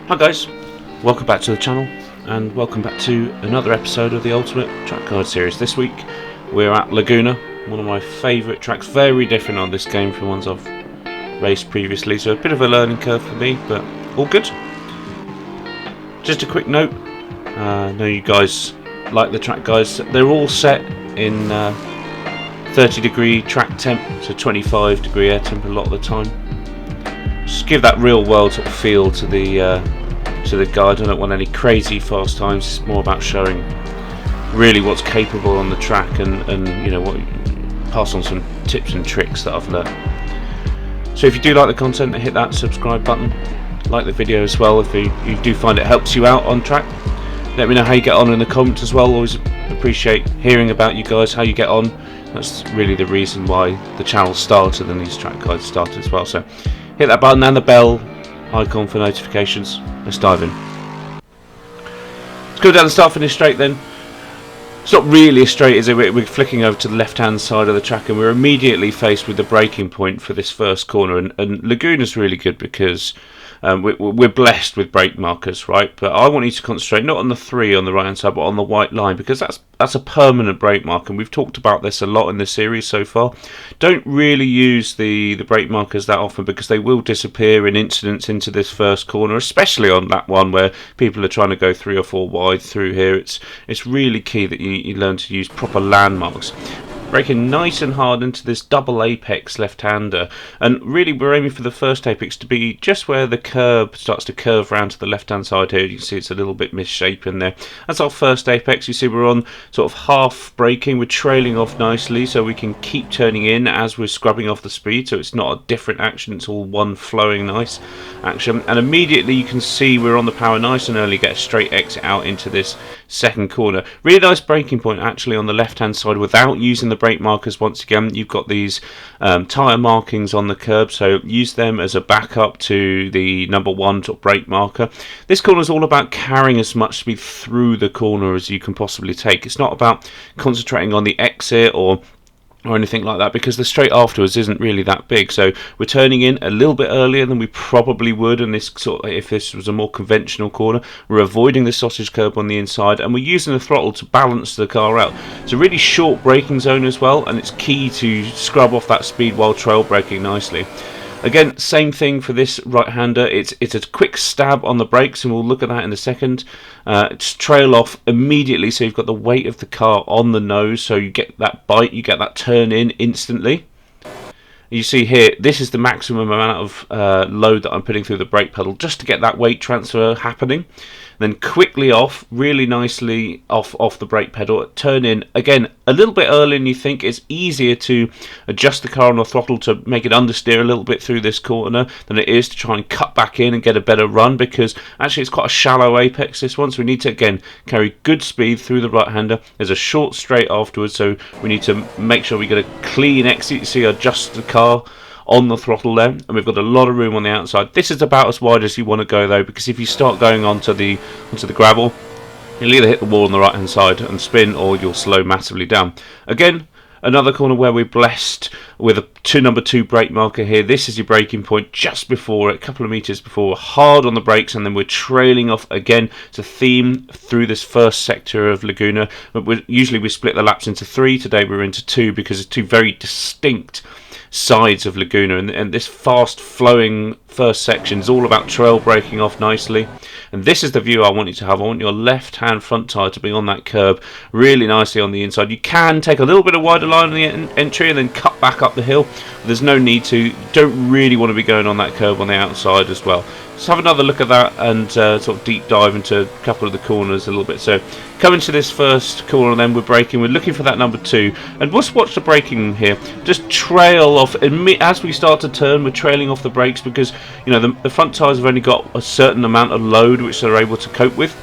Hi guys, welcome back to the channel and welcome back to another episode of the Ultimate Track Guide series. This week we're at Laguna, one of my favourite tracks, very different on this game from ones I've raced previously, so a bit of a learning curve for me, but all good. Just a quick note, I know you guys like the track guides, they're all set in 30 degree track temp, so 25 degree air temp a lot of the time. Just give that real world sort of feel to the guide. I don't want any crazy fast times. It's more about showing really what's capable on the track and you know, what, pass on some tips and tricks that I've learned. So if you do like the content, hit that subscribe button, like the video as well if you do find it helps you out on track. Let me know how you get on in the comments as well. Always appreciate hearing about you guys, how you get on. That's really the reason why the channel started and these track guides started as well. So hit that button and the bell icon for notifications. Let's dive in. Let's go down the start finish straight then. It's not really a straight, is it? We're flicking over to the left hand side of the track and we're immediately faced with the braking point for this first corner, and Laguna's really good because we're blessed with brake markers, right? But I want you to concentrate not on the 3 on the right hand side but on the white line, because that's a permanent brake mark, and we've talked about this a lot in the series so far. Don't really use the brake markers that often because they will disappear in incidents into this first corner, especially on that one where people are trying to go 3 or 4 wide through here. It's really key that you learn to use proper landmarks. Braking nice and hard into this double apex left-hander, and really we're aiming for the first apex to be just where the curb starts to curve round to the left-hand side here. You can see it's a little bit misshapen there. That's our first apex. You see we're on sort of half braking, we're trailing off nicely so we can keep turning in as we're scrubbing off the speed, so it's not a different action, it's all one flowing nice action. And immediately you can see we're on the power nice and early, get a straight exit out into this second corner. Really nice braking point actually on the left-hand side without using the brake markers. Once again, you've got these tyre markings on the curb, so use them as a backup to the number 1 brake marker. This corner is all about carrying as much speed through the corner as you can possibly take. It's not about concentrating on the exit or anything like that, because the straight afterwards isn't really that big. So we're turning in a little bit earlier than we probably would, and this sort of, if this was a more conventional corner, we're avoiding the sausage curb on the inside, and we're using the throttle to balance the car out. It's a really short braking zone as well, and it's key to scrub off that speed while trail braking nicely. Again, same thing for this right-hander. It's a quick stab on the brakes, and we'll look at that in a second. It's trail off immediately, so you've got the weight of the car on the nose, so you get that bite, you get that turn in instantly. You see here, this is the maximum amount of load that I'm putting through the brake pedal just to get that weight transfer happening. Then quickly off, really nicely off the brake pedal, turn in, again, a little bit earlier than you think. It's easier to adjust the car on the throttle to make it understeer a little bit through this corner than it is to try and cut back in and get a better run, because actually it's quite a shallow apex this one, so we need to, again, carry good speed through the right-hander. There's a short straight afterwards, so we need to make sure we get a clean exit. You see, adjust the car on the throttle there, and we've got a lot of room on the outside. This is about as wide as you want to go though, because if you start going onto the gravel, you'll either hit the wall on the right hand side and spin, or you'll slow massively down. Again, another corner where we're blessed with a number 2 brake marker here. This is your braking point just before, a couple of meters before. We're hard on the brakes and then we're trailing off again. It's a theme through this first sector of Laguna, but usually we split the laps into 3. Today we're into 2 because it's 2 very distinct sides of Laguna, and this fast flowing first section is all about trail braking off nicely. And this is the view I want you to have. I want your left hand front tyre to be on that curb really nicely on the inside. You can take a little bit of wider line on the entry and then cut back up the hill. There's no need to. You don't really want to be going on that curb on the outside as well. Let's have another look at that and sort of deep dive into a couple of the corners a little bit. So coming to this first corner, then we're braking. We're looking for that number 2, and just watch the braking here. Just trail off as we start to turn. We're trailing off the brakes because, you know, the front tyres have only got a certain amount of load which they're able to cope with.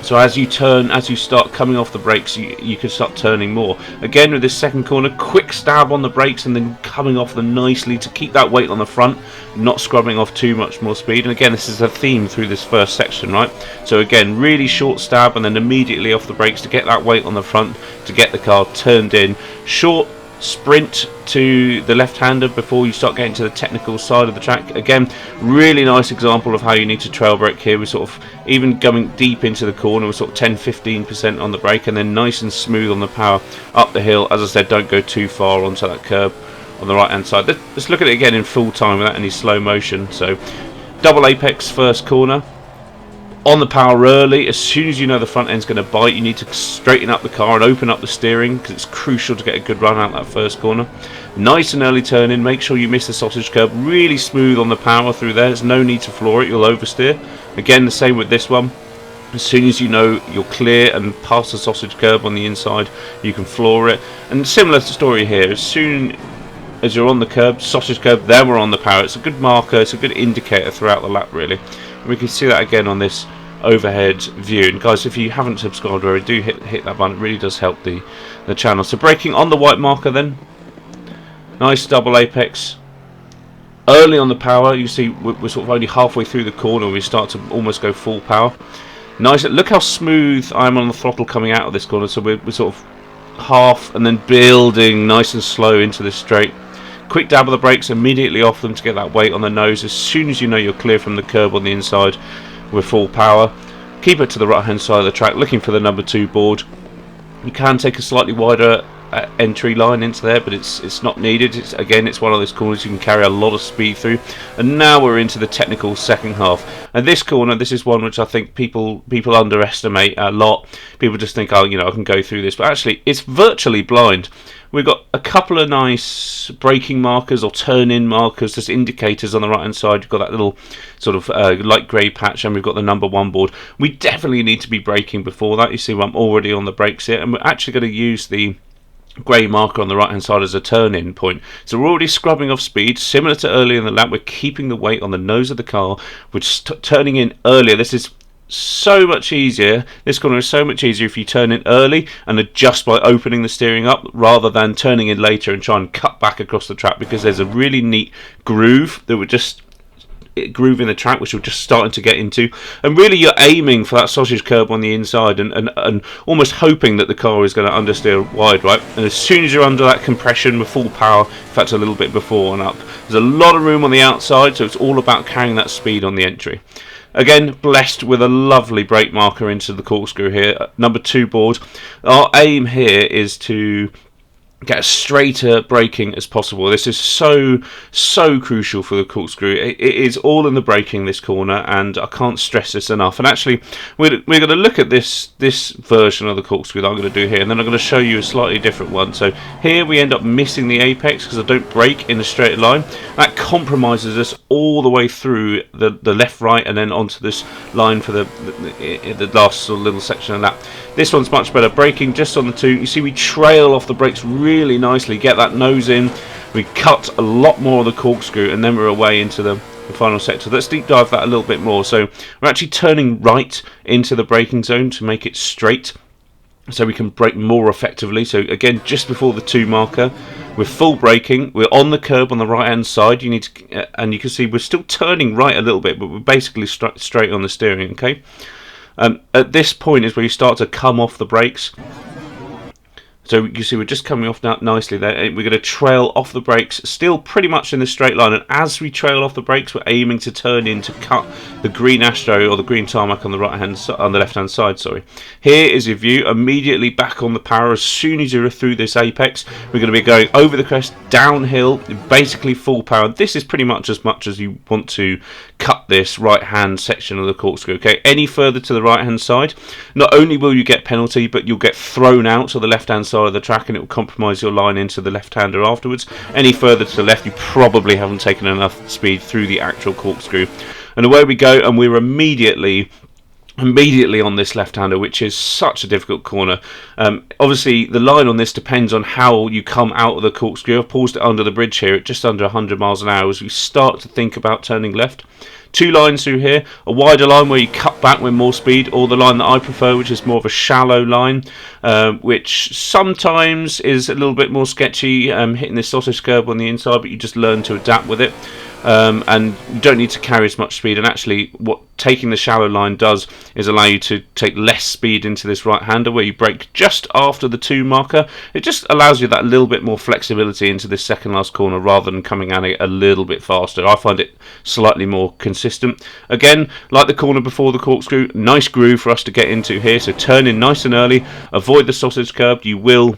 So as you turn, as you start coming off the brakes, you can start turning more. Again, with this second corner, quick stab on the brakes and then coming off them nicely to keep that weight on the front, not scrubbing off too much more speed. And again, this is a theme through this first section, right? So again, really short stab and then immediately off the brakes to get that weight on the front, to get the car turned in. Short sprint to the left-hander before you start getting to the technical side of the track. Again, really nice example of how you need to trail brake here. We're sort of even going deep into the corner, we're sort of 10-15% on the brake, and then nice and smooth on the power up the hill. As I said, don't go too far onto that curb on the right hand side. Let's look at it again in full time without any slow motion. So double apex first corner, on the power early. As soon as you know the front end's going to bite, you need to straighten up the car and open up the steering, because it's crucial to get a good run out that first corner. Nice and early turn in, make sure you miss the sausage curb, really smooth on the power through there. There's no need to floor it, you'll oversteer. Again, the same with this one. As soon as you know you're clear and past the sausage curb on the inside, you can floor it. And similar story here, as soon as you're on the curb, sausage curb, there we're on the power. It's a good marker, it's a good indicator throughout the lap really. And we can see that again on this overhead view. And guys, if you haven't subscribed already, do hit that button. It really does help the channel. So braking on the white marker then. Nice double apex. Early on the power, you see we're sort of only halfway through the corner. We start to almost go full power. Nice. Look how smooth I'm on the throttle coming out of this corner. So we're sort of half and then building nice and slow into this straight. Quick dab of the brakes, immediately off them to get that weight on the nose. As soon as you know you're clear from the curb on the inside, we're full power. Keep it to the right hand side of the track, looking for the number 2 board. You can take a slightly wider entry line into there, but it's not needed. It's one of those corners you can carry a lot of speed through. And now we're into the technical second half. And this corner, this is one which I think people underestimate a lot. People just think, oh, I can go through this, but actually it's virtually blind. We've got a couple of nice braking markers or turn-in markers, just indicators on the right-hand side. You've got that little sort of light grey patch, and we've got the number 1 board. We definitely need to be braking before that. You see I'm already on the brakes here, and we're actually going to use the grey marker on the right-hand side as a turn-in point. So we're already scrubbing off speed, similar to earlier in the lap. We're keeping the weight on the nose of the car. We're just turning in earlier. This is so much easier. This corner is so much easier if you turn in early and adjust by opening the steering up, rather than turning in later and try and cut back across the track, because there's a really neat groove that we're just grooving the track, which we're just starting to get into. And really you're aiming for that sausage curb on the inside and almost hoping that the car is going to understeer wide, right? And as soon as you're under that compression with full power, in fact a little bit before and up, there's a lot of room on the outside, so it's all about carrying that speed on the entry. Again, blessed with a lovely brake marker into the corkscrew here, number 2 board. Our aim here is to get as straighter braking as possible. This is so crucial for the corkscrew. It is all in the braking, this corner, and I can't stress this enough. And actually we're going to look at this version of the corkscrew that I'm going to do here, and then I'm going to show you a slightly different one. So here we end up missing the apex because I don't brake in a straight line. That compromises us all the way through the left, right, and then onto this line for the last sort of little section of that. This one's much better, braking just on the 2. You see we trail off the brakes really nicely, get that nose in, we cut a lot more of the corkscrew, and then we're away into the final sector. Let's deep dive that a little bit more. So we're actually turning right into the braking zone to make it straight, so we can brake more effectively. So again, just before the 2 marker, we're full braking, we're on the curb on the right hand side. You need to, and you can see we're still turning right a little bit, but we're basically straight on the steering, okay? At this point is where you start to come off the brakes. So you see we're just coming off now nicely there. We're going to trail off the brakes, still pretty much in the straight line, and as we trail off the brakes we're aiming to turn in to cut the green Astro or the green tarmac on the left hand side. Sorry. Here is your view, immediately back on the power. As soon as you're through this apex, we're going to be going over the crest, downhill, basically full power. This is pretty much as you want to cut this right hand section of the corkscrew, okay? Any further to the right hand side, not only will you get penalty, but you'll get thrown out to the left hand side of the track, and it will compromise your line into the left hander afterwards. Any further to the left, you probably haven't taken enough speed through the actual corkscrew. And away we go, and we're immediately on this left-hander, which is such a difficult corner. Obviously the line on this depends on how you come out of the corkscrew. I've paused it under the bridge here at just under 100 miles an hour as we start to think about turning left. 2 lines through here, a wider line where you cut back with more speed, or the line that I prefer, which is more of a shallow line, which sometimes is a little bit more sketchy, hitting this sausage curb on the inside, but you just learn to adapt with it. and you don't need to carry as much speed. And actually, what taking the shallow line does is allow you to take less speed into this right-hander where you brake just after the 2 marker. It just allows you that little bit more flexibility into this second last corner rather than coming at it a little bit faster. I find it slightly more consistent. Again, like the corner before the corkscrew, nice groove for us to get into here. So turn in nice and early, avoid the sausage curb. You will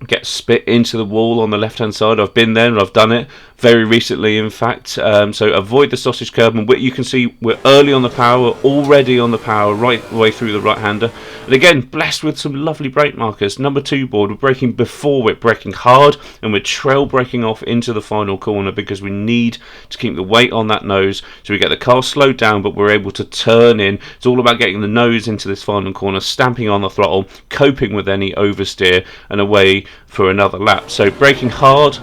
get spit into the wall on the left hand side. I've been there and I've done it very recently, in fact. So avoid the sausage curb, and you can see we're early on the power, we're already on the power right the way through the right hander. And again, blessed with some lovely brake markers. Number 2 board, we're braking before, we're braking hard, and we're trail braking off into the final corner because we need to keep the weight on that nose so we get the car slowed down, but we're able to turn in. It's all about getting the nose into this final corner, stamping on the throttle, coping with any oversteer, and away for another lap. So braking hard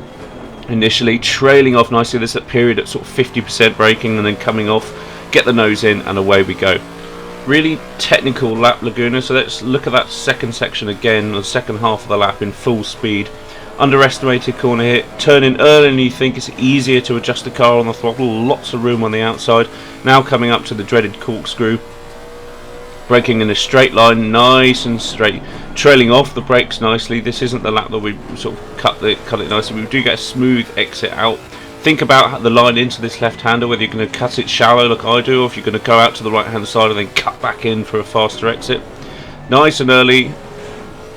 initially, trailing off nicely. There's that period at sort of 50% braking and then coming off, get the nose in, and away we go. Really technical lap, Laguna. So let's look at that second section again, the second half of the lap in full speed. Underestimated corner here, turn in early and you think it's easier to adjust the car on the throttle, lots of room on the outside. Now coming up to the dreaded corkscrew, braking in a straight line, nice and straight, trailing off the brakes nicely. This isn't the lap that we sort of cut it nicely. We do get a smooth exit out. Think about the line into this left-hander, whether you're going to cut it shallow like I do, or if you're going to go out to the right-hand side and then cut back in for a faster exit. Nice and early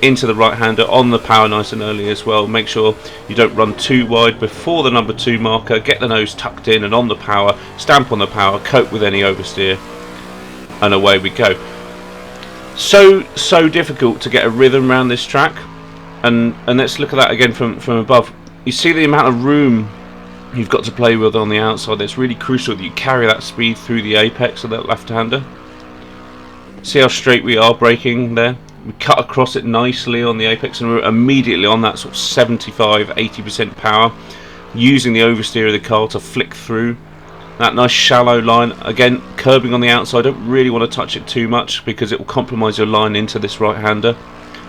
into the right-hander, on the power nice and early as well. Make sure you don't run too wide before the number 2 marker. Get the nose tucked in and on the power, stamp on the power, cope with any oversteer, and away we go. So difficult to get a rhythm around this track, and let's look at that again from above. You see the amount of room you've got to play with on the outside. That's really crucial that you carry that speed through the apex of that left-hander. See how straight we are braking there? We cut across it nicely on the apex and we're immediately on that sort of 75-80% power, using the oversteer of the car to flick through that nice shallow line. Again, curbing on the outside. Don't really want to touch it too much because it will compromise your line into this right-hander.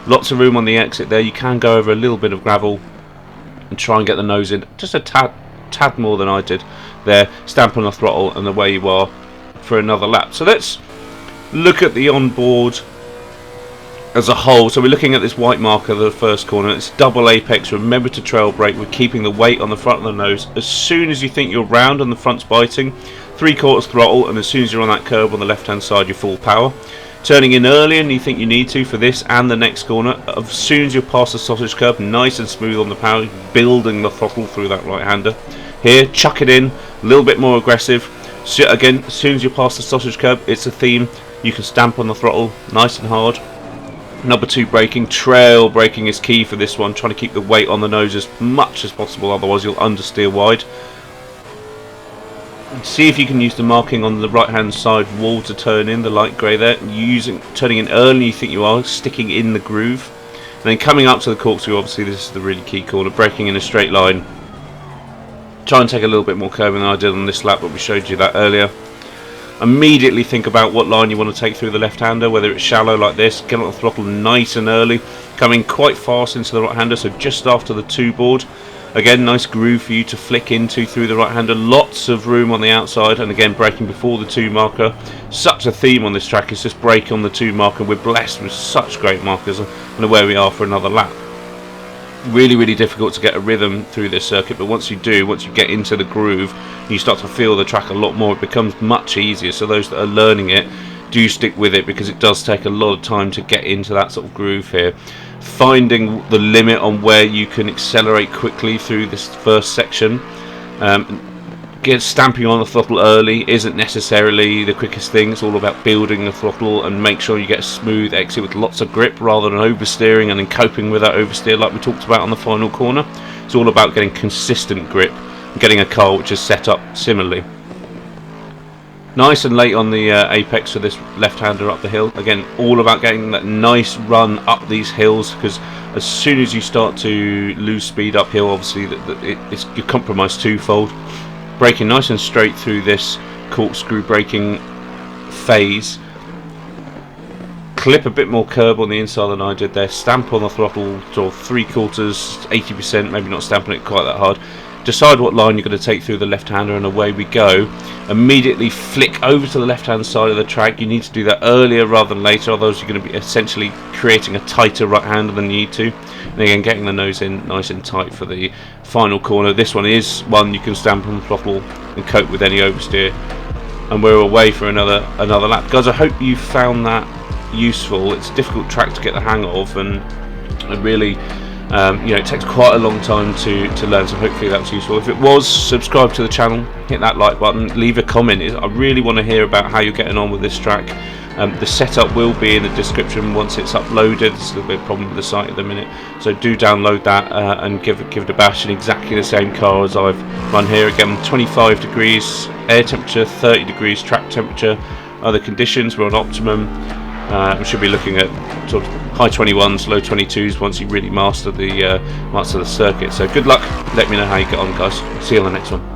Lots of room on the exit there. You can go over a little bit of gravel and try and get the nose in just a tad more than I did there. Stamp on the throttle and away you are for another lap. So let's look at the onboard as a whole. So we're looking at this white marker, the first corner. It's double apex. Remember to trail brake. We're keeping the weight on the front of the nose. As soon as you think you're round and the front's biting, 3/4 throttle, and as soon as you're on that curb on the left hand side, you're full power. Turning in early and you think you need to for this and the next corner, as soon as you're past the sausage curb, nice and smooth on the power, building the throttle through that right hander. Here, chuck it in, a little bit more aggressive. So again, as soon as you're past the sausage curb, it's a theme. You can stamp on the throttle, nice and hard. Number 2 braking, trail braking is key for this one, trying to keep the weight on the nose as much as possible, otherwise you'll understeer wide. See if you can use the marking on the right hand side wall to turn in, the light grey there. Turning in early, you think you are, sticking in the groove. And then coming up to the corkscrew, obviously this is the really key corner, braking in a straight line. Try and take a little bit more curbing than I did on this lap, but we showed you that earlier. Immediately think about what line you want to take through the left-hander, whether it's shallow like this, get on the throttle nice and early, coming quite fast into the right-hander, so just after the 2 board. Again, nice groove for you to flick into through the right-hander, lots of room on the outside, and again braking before the 2 marker. Such a theme on this track is just brake on the 2 marker. We're blessed with such great markers, and away we are for another lap. Really difficult to get a rhythm through this circuit, but once you do, once you get into the groove, you start to feel the track a lot more. It becomes much easier, so those that are learning it, do stick with it because it does take a lot of time to get into that sort of groove here. Finding the limit on where you can accelerate quickly through this first section. Stamping on the throttle early isn't necessarily the quickest thing. It's all about building the throttle and make sure you get a smooth exit with lots of grip rather than oversteering and then coping with that oversteer like we talked about on the final corner. It's all about getting consistent grip and getting a car which is set up similarly. Nice and late on the apex for this left-hander up the hill. Again, all about getting that nice run up these hills, because as soon as you start to lose speed uphill, obviously you're compromised twofold. Braking nice and straight through this corkscrew braking phase. Clip a bit more curb on the inside than I did there. Stamp on the throttle to 3/4, 80%, maybe not stamping it quite that hard. decide what line you're going to take through the left-hander, and away we go. Immediately flick over to the left-hand side of the track. You need to do that earlier rather than later, otherwise you're going to be essentially creating a tighter right-hander than you need to. And again, getting the nose in nice and tight for the final corner. This one is one you can stamp on throttle and cope with any oversteer. And we're away for another lap. Guys, I hope you found that useful. It's a difficult track to get the hang of, and really, it takes quite a long time to learn, so hopefully that was useful. If it was, subscribe to the channel, hit that like button, leave a comment. I really want to hear about how you're getting on with this track. The setup will be in the description once it's uploaded. There's a little bit of a problem with the site at the minute, so do download that and give it a bash in exactly the same car as I've run here. Again, 25 degrees air temperature, 30 degrees track temperature. Other conditions, we're on optimum. We should be looking at sort of high 21s, low 22s once you really master the circuit. So good luck. Let me know how you get on, guys. See you on the next one.